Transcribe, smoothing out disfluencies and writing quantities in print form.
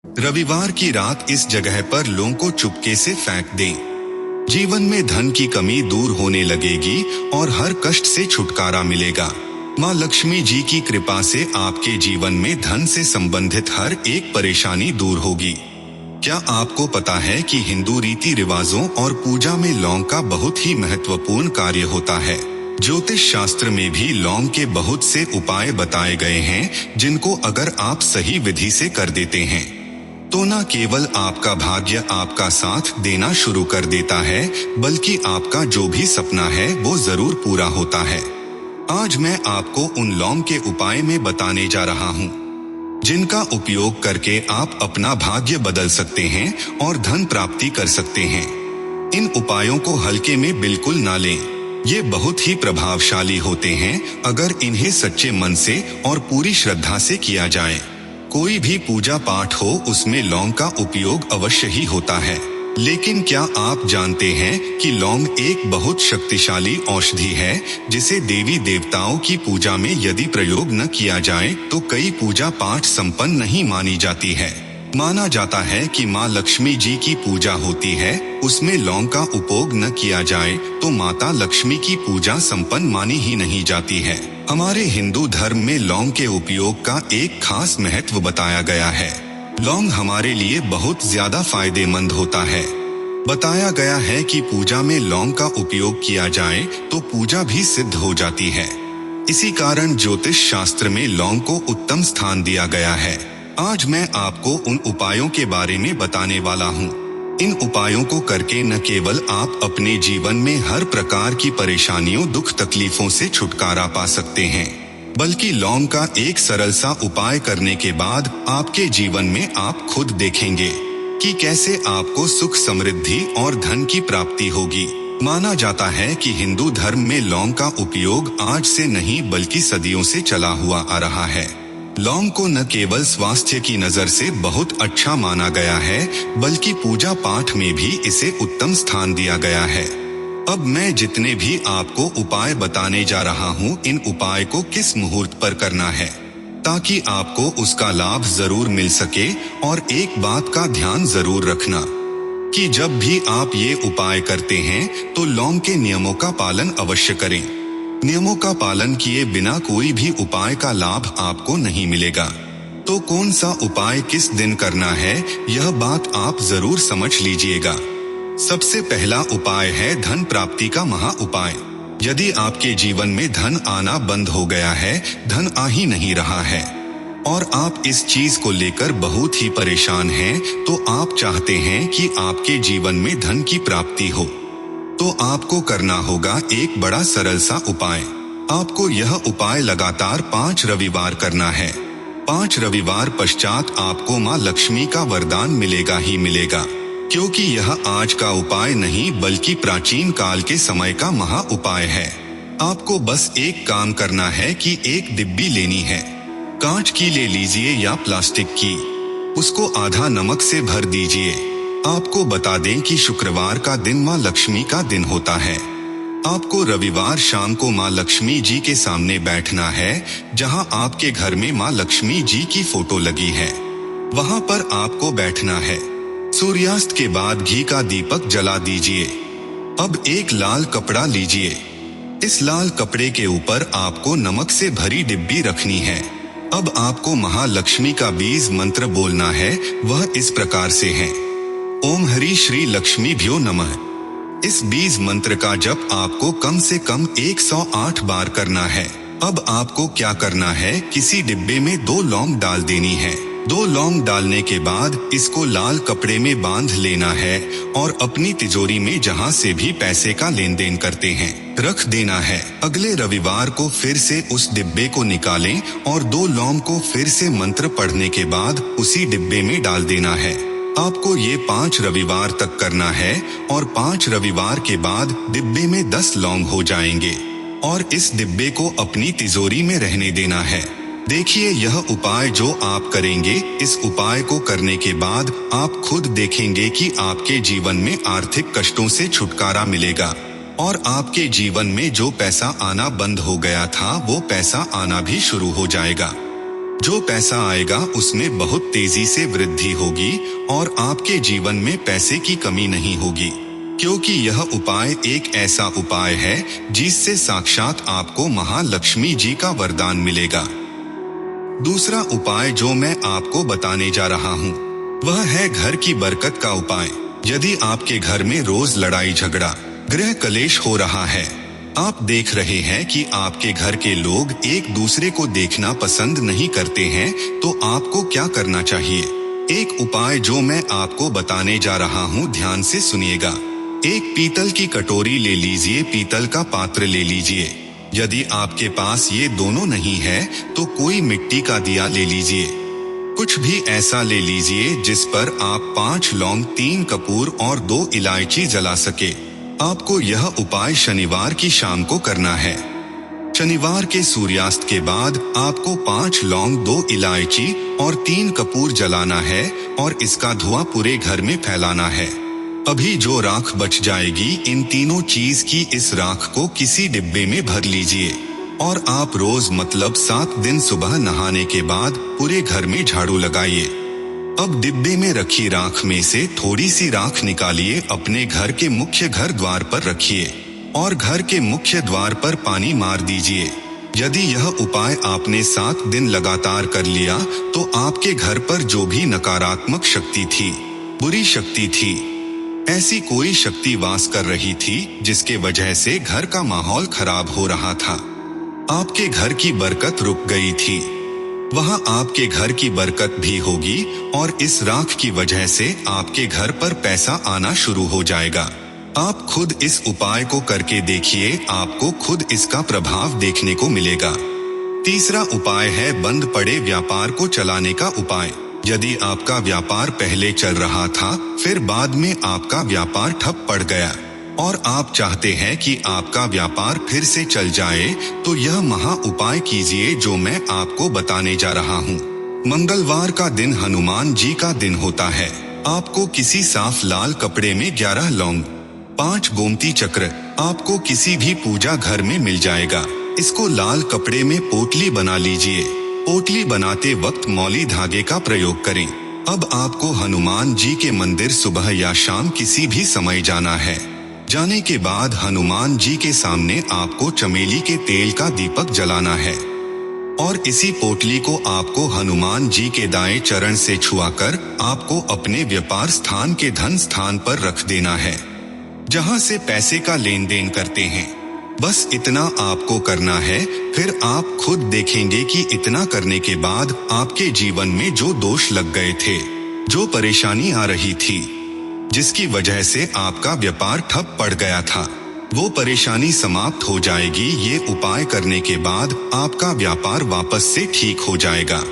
रविवार की रात इस जगह पर लौंग को चुपके से फेंक दें। जीवन में धन की कमी दूर होने लगेगी और हर कष्ट से छुटकारा मिलेगा। माँ लक्ष्मी जी की कृपा से आपके जीवन में धन से संबंधित हर एक परेशानी दूर होगी। क्या आपको पता है कि हिंदू रीति रिवाजों और पूजा में लौंग का बहुत ही महत्वपूर्ण कार्य होता है। ज्योतिष शास्त्र में भी लौंग के बहुत से उपाय बताए गए हैं, जिनको अगर आप सही विधि से कर देते हैं तो न केवल आपका भाग्य आपका साथ देना शुरू कर देता है, बल्कि आपका जो भी सपना है वो जरूर पूरा होता है। आज मैं आपको उन लौंग के उपाय में बताने जा रहा हूँ, जिनका उपयोग करके आप अपना भाग्य बदल सकते हैं और धन प्राप्ति कर सकते हैं। इन उपायों को हल्के में बिल्कुल ना लें। ये बहुत ही प्रभावशाली होते हैं अगर इन्हें सच्चे मन से और पूरी श्रद्धा से किया जाए। कोई भी पूजा पाठ हो, उसमें लौंग का उपयोग अवश्य ही होता है। लेकिन क्या आप जानते हैं कि लौंग एक बहुत शक्तिशाली औषधि है, जिसे देवी देवताओं की पूजा में यदि प्रयोग न किया जाए तो कई पूजा पाठ संपन्न नहीं मानी जाती है। माना जाता है कि माँ लक्ष्मी जी की पूजा होती है, उसमें लौंग का उपयोग न किया जाए तो माता लक्ष्मी की पूजा संपन्न मानी ही नहीं जाती है। हमारे हिंदू धर्म में लौंग के उपयोग का एक खास महत्व बताया गया है। लौंग हमारे लिए बहुत ज्यादा फायदेमंद होता है। बताया गया है कि पूजा में लौंग का उपयोग किया जाए तो पूजा भी सिद्ध हो जाती है। इसी कारण ज्योतिष शास्त्र में लौंग को उत्तम स्थान दिया गया है। आज मैं आपको उन उपायों के बारे में बताने वाला हूँ। इन उपायों को करके न केवल आप अपने जीवन में हर प्रकार की परेशानियों, दुख तकलीफों से छुटकारा पा सकते हैं, बल्कि लौंग का एक सरल सा उपाय करने के बाद आपके जीवन में आप खुद देखेंगे कि कैसे आपको सुख, समृद्धि और धन की प्राप्ति होगी। माना जाता है कि हिंदू धर्म में लौंग का उपयोग आज से नहीं बल्कि सदियों से चला हुआ आ रहा है। लौंग को न केवल स्वास्थ्य की नजर से बहुत अच्छा माना गया है, बल्कि पूजा पाठ में भी इसे उत्तम स्थान दिया गया है। अब मैं जितने भी आपको उपाय बताने जा रहा हूँ, इन उपाय को किस मुहूर्त पर करना है, ताकि आपको उसका लाभ जरूर मिल सके। और एक बात का ध्यान जरूर रखना कि जब भी आप ये उपाय करते हैं तो लौंग के नियमों का पालन अवश्य करें। नियमों का पालन किए बिना कोई भी उपाय का लाभ आपको नहीं मिलेगा। तो कौन सा उपाय किस दिन करना है, यह बात आप जरूर समझ लीजिएगा। सबसे पहला उपाय है धन प्राप्ति का महा उपाय। यदि आपके जीवन में धन आना बंद हो गया है, धन आ ही नहीं रहा है और आप इस चीज को लेकर बहुत ही परेशान हैं, तो आप चाहते हैं कि आपके जीवन में धन की प्राप्ति हो, तो आपको करना होगा एक बड़ा सरल सा उपाय। आपको यह उपाय लगातार 5 रविवार करना है। 5 रविवार पश्चात आपको माँ लक्ष्मी का वरदान मिलेगा ही मिलेगा, क्योंकि यह आज का उपाय नहीं बल्कि प्राचीन काल के समय का महा उपाय है। आपको बस एक काम करना है कि एक डिब्बी लेनी है, कांच की ले लीजिए या प्लास्टिक की। उसको आधा नमक से भर दीजिए। आपको बता दें कि शुक्रवार का दिन माँ लक्ष्मी का दिन होता है। आपको रविवार शाम को माँ लक्ष्मी जी के सामने बैठना है, जहाँ आपके घर में माँ लक्ष्मी जी की फोटो लगी है, वहाँ पर आपको बैठना है। सूर्यास्त के बाद घी का दीपक जला दीजिए। अब एक लाल कपड़ा लीजिए। इस लाल कपड़े के ऊपर आपको नमक से भरी डिब्बी रखनी है। अब आपको महालक्ष्मी का बीज मंत्र बोलना है। वह इस प्रकार से है: ओम हरि श्री लक्ष्मी भ्यो नमः। इस बीज मंत्र का जप आपको कम से कम 108 बार करना है। अब आपको क्या करना है, किसी डिब्बे में 2 लौंग डाल देनी है। 2 लौंग डालने के बाद इसको लाल कपड़े में बांध लेना है और अपनी तिजोरी में जहां से भी पैसे का लेन देन करते हैं रख देना है। अगले रविवार को फिर से उस डिब्बे को निकालें और 2 लौंग को फिर से मंत्र पढ़ने के बाद उसी डिब्बे में डाल देना है। आपको ये 5 रविवार तक करना है और 5 रविवार के बाद डिब्बे में 10 लौंग हो जाएंगे और इस डिब्बे को अपनी तिजोरी में रहने देना है। देखिए, यह उपाय जो आप करेंगे, इस उपाय को करने के बाद आप खुद देखेंगे कि आपके जीवन में आर्थिक कष्टों से छुटकारा मिलेगा और आपके जीवन में जो पैसा आना बंद हो गया था, वो पैसा आना भी शुरू हो जाएगा। जो पैसा आएगा उसमें बहुत तेजी से वृद्धि होगी और आपके जीवन में पैसे की कमी नहीं होगी, क्योंकि यह उपाय एक ऐसा उपाय है जिससे साक्षात आपको महालक्ष्मी जी का वरदान मिलेगा। दूसरा उपाय जो मैं आपको बताने जा रहा हूँ वह है घर की बरकत का उपाय। यदि आपके घर में रोज लड़ाई झगड़ा, गृह कलेश हो रहा है, आप देख रहे हैं कि आपके घर के लोग एक दूसरे को देखना पसंद नहीं करते हैं, तो आपको क्या करना चाहिए? एक उपाय जो मैं आपको बताने जा रहा हूँ, ध्यान से सुनिएगा। एक पीतल की कटोरी ले लीजिए, पीतल का पात्र ले लीजिए। यदि आपके पास ये दोनों नहीं है तो कोई मिट्टी का दिया ले लीजिए। कुछ भी ऐसा ले लीजिए जिस पर आप 5 लौंग, 3 कपूर और 2 इलायची जला सके। आपको यह उपाय शनिवार की शाम को करना है। शनिवार के सूर्यास्त के बाद आपको 5 लौंग, 2 इलायची और 3 कपूर जलाना है और इसका धुआं पूरे घर में फैलाना है। अभी जो राख बच जाएगी, इन तीनों चीज की इस राख को किसी डिब्बे में भर लीजिए और आप रोज मतलब 7 दिन सुबह नहाने के बाद पूरे घर में झाड़ू लगाइए। अब डिब्बे में रखी राख में से थोड़ी सी राख निकालिए, अपने घर के मुख्य घर द्वार पर रखिए और घर के मुख्य द्वार पर पानी मार दीजिए। यदि यह उपाय आपने 7 दिन लगातार कर लिया तो आपके घर पर जो भी नकारात्मक शक्ति थी, बुरी शक्ति थी, ऐसी कोई शक्ति वास कर रही थी जिसके वजह से घर का माहौल खराब हो रहा था, आपके घर की बरकत रुक गई थी, वहां आपके घर की बरकत भी होगी और इस राख की वजह से आपके घर पर पैसा आना शुरू हो जाएगा। आप खुद इस उपाय को करके देखिए, आपको खुद इसका प्रभाव देखने को मिलेगा। तीसरा उपाय है बंद पड़े व्यापार को चलाने का उपाय। यदि आपका व्यापार पहले चल रहा था, फिर बाद में आपका व्यापार ठप पड़ गया और आप चाहते हैं कि आपका व्यापार फिर से चल जाए, तो यह महा उपाय कीजिए जो मैं आपको बताने जा रहा हूँ। मंगलवार का दिन हनुमान जी का दिन होता है। आपको किसी साफ लाल कपड़े में 11 लौंग, 5 गोमती चक्र आपको किसी भी पूजा घर में मिल जाएगा। इसको लाल कपड़े में पोटली बना लीजिए। पोटली बनाते वक्त मौली धागे का प्रयोग करें। अब आपको हनुमान जी के मंदिर सुबह या शाम किसी भी समय जाना है। जाने के बाद हनुमान जी के सामने आपको चमेली के तेल का दीपक जलाना है और इसी पोटली को आपको हनुमान जी के दाएं चरण से छुआकर आपको अपने व्यापार स्थान के धन स्थान पर रख देना है, जहां से पैसे का लेन देन करते हैं। बस इतना आपको करना है, फिर आप खुद देखेंगे कि इतना करने के बाद आपके जीवन में जो दोष लग गए थे, जो परेशानी आ रही थी, जिसकी वजह से आपका व्यापार ठप पड़ गया था, वो परेशानी समाप्त हो जाएगी। ये उपाय करने के बाद आपका व्यापार वापस से ठीक हो जाएगा।